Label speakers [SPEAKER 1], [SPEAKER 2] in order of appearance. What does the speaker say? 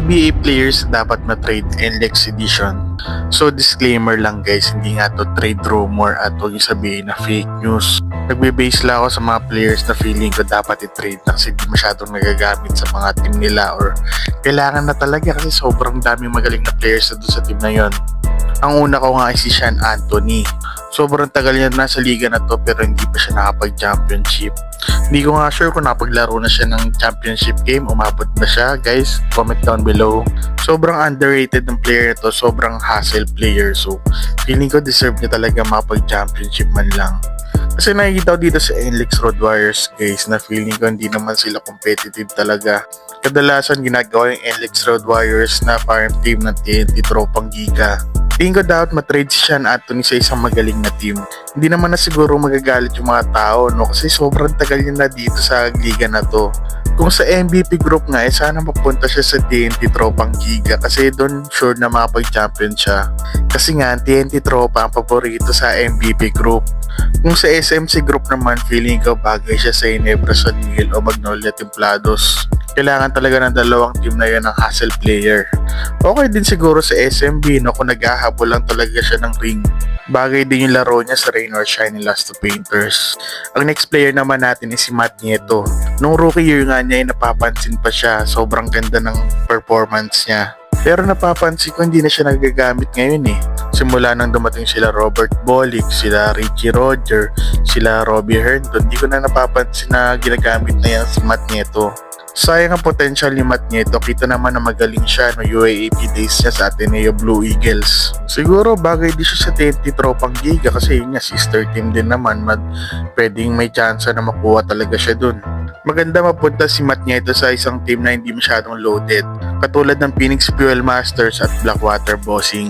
[SPEAKER 1] PBA players dapat ma-trade NLEX edition. So disclaimer lang guys, hindi nga to trade rumor at huwag yung sabihin na fake news. Nagbe-base lang ako sa mga players na feeling ko dapat i-trade na kasi di masyadong nagagamit sa mga team nila or kailangan na talaga kasi sobrang daming magaling na players na doon sa team na yon. Ang una ko nga ay si Sean Anthony. Sobrang tagal niya nasa liga na to pero hindi pa siya nakapag-championship. Hindi ko nga sure kung napaglaro na siya ng championship game, umabot na siya. Guys, comment down below. Sobrang underrated ng player na to, sobrang hustle player. So, feeling ko deserve niya talaga makapag-championship man lang. Kasi nakikita ko dito sa NLEX Road Warriors guys na feeling ko hindi naman sila competitive talaga. Kadalasan ginagawa yung NLEX Road Warriors na farm team ng TNT Tropang Giga. Tingin ko dapat matrade si Sean Anthony sa isang magaling na team. Hindi naman na siguro magagalit yung mga tao, no? Kasi sobrang tagal niya na dito sa liga na to. Kung sa MVP group nga, sana mapunta siya sa TNT Tropang Giga kasi doon sure na makapag-champion siya. Kasi nga, TNT Tropa ang paborito sa MVP group. Kung sa SMC group naman, feeling ko bagay siya sa Ginebra San Miguel o Magnolia Templados. Kailangan talaga ng dalawang team na yun ng hustle player. Okay din siguro sa SMB no kung naghahabol lang talaga siya ng ring. Bagay din yung laro niya sa Rain or Shine Last of Painters. Ang next player naman natin is si Matt Nieto. Nung rookie year nga niya ay napapansin pa siya. Sobrang ganda ng performance niya. Pero napapansin ko hindi na siya nagagamit ngayon eh. Simula nang dumating sila Robert Bolick, sila Richie Roger, sila Robbie Herndon, hindi ko na napapansin na ginagamit na yan si Matt Nieto. Sayang ang potential ni Matt Nieto, kita naman na magaling siya no UAAP days niya sa Ateneo Blue Eagles. Siguro bagay din siya sa TNT Tropang Giga kasi yun nga sister team din naman, pwedeng may chance na makuha talaga siya dun. Maganda mapunta si Matt Nieto sa isang team na hindi masyadong loaded, katulad ng Phoenix Fuel Masters at Blackwater Bossing.